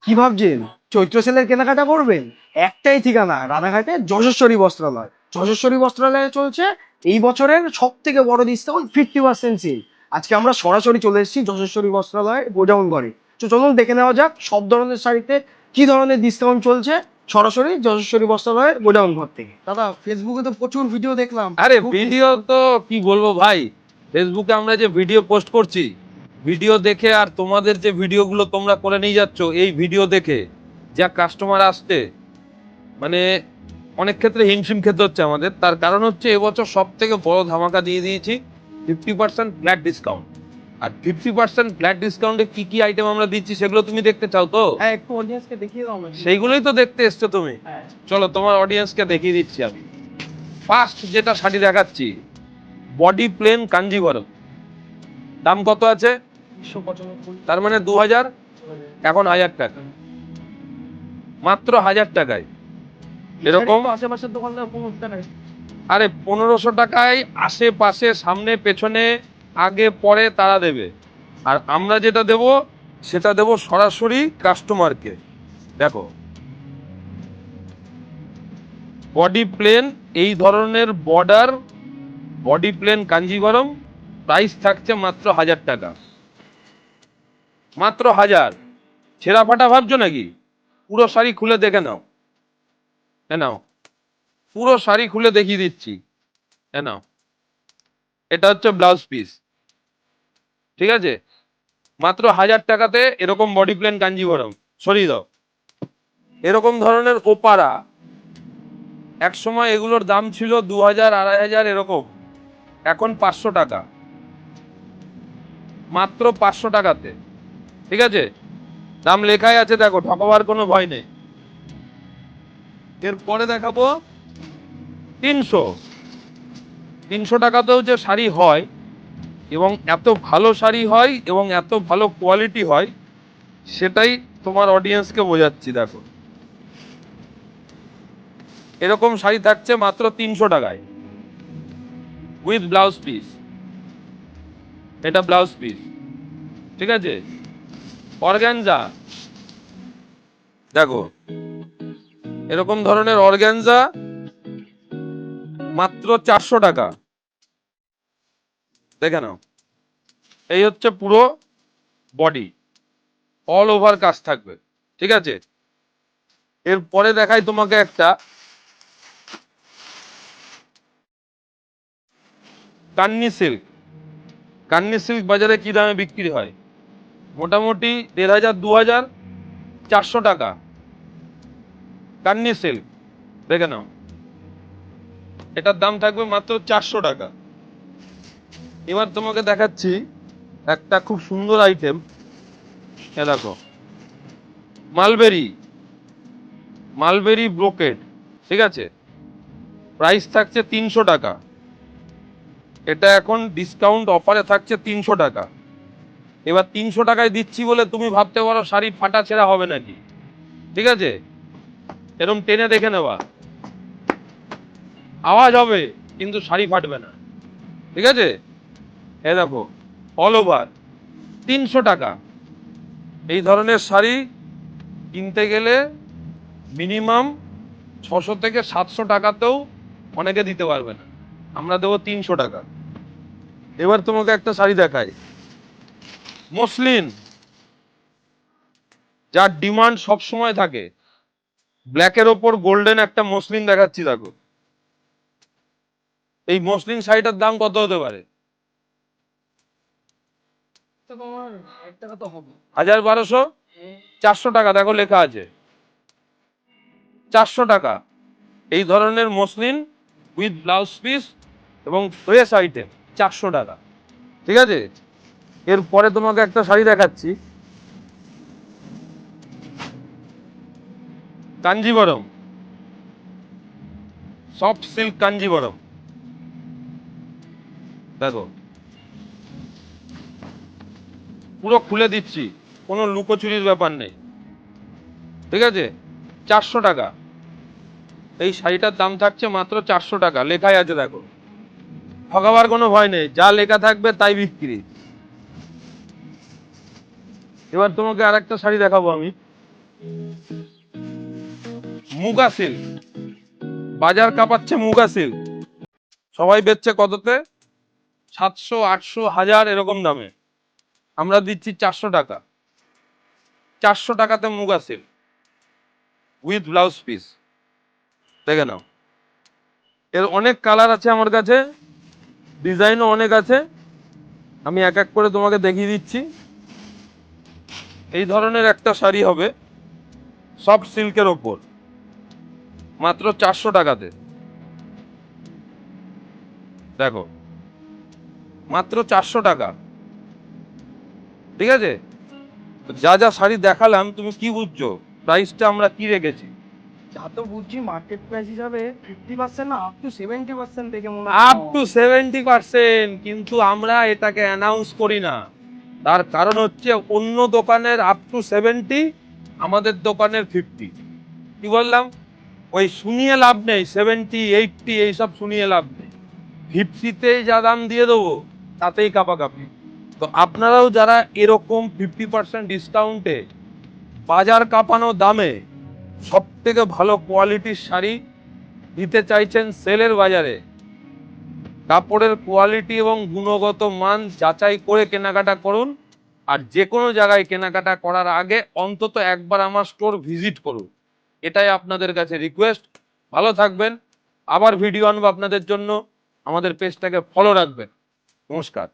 কি ভাবছেন চৈত্র সেলের কেনাকাটা করবেন? একটাই ঠিকানা, রানাঘাটে যশস্বরী বস্ত্রালয়। যশস্বরী বস্ত্রালয়ে চলছে এই বছরের সব থেকে বড় ডিসকাউন্ট, 50% সেল। আজকে আমরা সরাসরি চলে এসেছি যশস্বরী বস্ত্রালয় গোডাউন ঘরে। তো চলুন দেখে নেওয়া যাক সব ধরনের শাড়িতে কি ধরনের ডিসকাউন্ট চলছে সরাসরি যশস্বরী বস্ত্রালয়ের গোডাউন ঘর থেকে। দাদা, ফেসবুকে তো প্রচুর ভিডিও দেখলাম। আরে খুব ভিডিও তো কি বলবো ভাই, ফেসবুকে আমরা যে ভিডিও পোস্ট করছি, ভিডিও দেখে আর তোমাদের যে ভিডিওগুলো তোমরা করে নিয়ে যাচ্ছ, এই ভিডিও দেখে যা কাস্টমার আসছে, মানে অনেক ক্ষেত্রে হিমশিম খেতে হচ্ছে আমাদের। তার কারণ হচ্ছে এবছর সব থেকে বড় ধামাকা দিয়ে দিয়েছি, 50% ফ্ল্যাট ডিসকাউন্ট। আর 50% ফ্ল্যাট ডিসকাউন্টে কি কি আইটেম আমরা দিচ্ছি সেগুলো তুমি দেখতে চাও তো? হ্যাঁ, একটু অডিয়েন্সকে দেখিয়ে দাও না। সেইগুলোই তো দেখতে এসছো তুমি। হ্যাঁ। চলো তোমার অডিয়েন্সকে দেখিয়ে দিচ্ছি আমি। ফার্স্ট যেটা শাড়ি দেখাচ্ছি, বডি প্লেন কাঞ্জিভরম। দাম কত আছে? 195। তার মানে 2000, এখন 1000 টাকা, মাত্র 1000 টাকায় এরকম। আশেপাশের দোকানদার 15 টাকা। আরে 1500 টাকায় আশেপাশে, সামনে পেছনে, আগে পরে তারা দেবে। আর আমরা যেটা দেব সেটা দেব সরাসরি কাস্টমারকে। দেখো, বডি প্লেন, এই ধরনের border, body plain Kanjivaram, price থাকছে মাত্র 1000 টাকা। মাত্র 1000। ছেঁড়া ফাটা ভাবছো নাকি? পুরো শাড়ি খুলে দেখে নাও। এ নাও, পুরো শাড়ি খুলে দেখিয়ে দিচ্ছি। এ নাও, এটা হচ্ছে ব্লাউজ পিস। ঠিক আছে, মাত্র 1000 টাকাতে এরকম বডি প্লেন কাঞ্জিভরম। সরিয়ে দাও। এরকম ধরনের ওপারা, এক সময় এগুলোর দাম ছিল 2000, 2500 এরকম, এখন 500 টাকা, মাত্র 500 টাকাতে। ঠিক আছে, দাম লেখাই আছে, দেখো, ঠকাবার কোনো ভয় নেই। এরপরে দেখাবো 300। 300 টাকাতেও যে শাড়ি হয়, এবং এত ভালো শাড়ি হয়, এবং এত ভালো কোয়ালিটি হয়, সেটাই তোমার অডিয়েন্সকে বোঝাচ্ছি। দেখো, এরকম শাড়ি থাকছে মাত্র 300 টাকায়, উইথ ব্লাউজ পিস। এটা ব্লাউজ পিস। ঠিক আছে, অর্গানজা, দেখো, এরকম ধরনের অর্গানজা মাত্র 400 টাকা। দেখে নাও, এই হচ্ছে পুরো বডি, অল ওভার কাজ থাকবে। ঠিক আছে, এরপরে দেখাই তোমাকে একটা কান্নি সিল্ক। কান্নি সিল্ক বাজারে কি দামে বিক্রি হয়? মোটামুটি 1500, 2000, 400 টাকা কান্নি সিল্ক। দেখে নাও, এটার দাম থাকবে মাত্র 400 টাকা। এবার তোমাকে দেখাচ্ছি একটা খুব সুন্দর আইটেম। এ দেখো, মালবেরি, মালবেরি ব্রোকেড। ঠিক আছে, প্রাইস থাকছে 300 টাকা। এটা এখন ডিসকাউন্ট অফারে থাকছে 300 টাকা। এবার 300 টাকায় দিচ্ছি বলে তুমি ভাবতে পারো শাড়ি ফাটা ছেঁড়া হবে নাকি। ঠিক আছে, এরকম টেনে দেখে নেওয়া, আওয়াজ হবে কিন্তু শাড়ি ফাটবে না। ঠিক আছে, এ দেখো, অল ওভার 300 টাকা। এই ধরনের শাড়ি কিনতে গেলে মিনিমাম 600 থেকে 700 টাকাতেও অনেকে দিতে পারবে না, আমরা দেবো 300 টাকা। এবার তোমাকে একটা শাড়ি দেখাই, মসলিন, যার ডিমান্ড সব সময় থাকে। ব্ল্যাকের ওপর গোল্ডেন একটা মসলিন দেখাচ্ছি, দেখো। এই মসলিন শাড়িটার দাম কত হতে পারে? তো তোমার 1 টাকা তো হবে। 1000, 1200, 400 টাকা, দেখো লেখা আছে 400 টাকা। এই ধরনের মসলিন উইথ ব্লাউজ পিস এবং ফ্রেশ আইটেম, 400 টাকা। ঠিক আছে, এরপরে তোমাকে একটা শাড়ি দেখাচ্ছি, কাঞ্জিভরম, সফট সিল্ক কাঞ্জিভরম। দেখো, পুরো খুলে দিচ্ছি, কোনো লুকোচুরির ব্যাপার নেই। ঠিক আছে, 400 টাকা। এই শাড়িটার দাম থাকছে মাত্র 400 টাকা, লেখাই আছে, দেখো, ঠকাবার কোনো ভয় নেই, যা লেখা থাকবে তাই বিক্রি। এবার তোমাকে আরেকটা শাড়ি দেখাবো আমি, মুগা সিল্ক, বাজার কাঁপাচ্ছে মুগা সিল্ক। সবাই বেচছে কততে? 700, 800, 1000 এরকম দামে। আমরা দিচ্ছি 400 টাকা। 400 টাকাতে muga silk with blouse piece. দেখে নাও, এর অনেক কালার আছে আমার কাছে, ডিজাইনও অনেক আছে। আমি এক এক করে তোমাকে দেখিয়ে দিচ্ছি। এই ধরনের একটা শাড়ি হবে সফট সিল্কের ওপর, মাত্র 400 টাকাতে। দেখো, মাত্র 400 টাকা। ঠিক আছে, যা যা শাড়ি দেখালাম তুমি কি বুঝছো প্রাইসটা আমরা কি রেখেছি? যা তো বুঝছি মার্কেট প্রাইস হিসাবে 50% না, আপ টু 70% থেকে মনে আপ টু 70%, কিন্তু আমরা এটাকে অ্যানাউন্স করি না। তার কারণ হচ্ছে অন্য দোকানের আপ টু 70, আমাদের দোকানের 50। কি বললাম? ওই শুনিয়ে লাভ নেই, 70, 80 এইসব শুনিয়ে লাভ নেই। 50তেই যা দাম দিয়ে দেবো তাতেই কাপাকাপি। তো আপনারাও যারা এরকম 50% ডিসকাউন্টে বাজার কাঁপানো দামে সব থেকে ভালো কোয়ালিটির শাড়ি দিতে চাইছেন সেলের বাজারে, কাপড়ের কোয়ালিটি এবং গুণগত মান যাচাই করে কেনাকাটা করুন। আর যে কোনো জায়গায় কেনাকাটা করার আগে অন্তত একবার আমার স্টোর ভিজিট করুন, এটাই আপনাদের কাছে রিকোয়েস্ট। ভালো থাকবেন, আবার ভিডিও আনবো আপনাদের জন্য। আমাদের পেজটাকে ফলো রাখবেন। নমস্কার।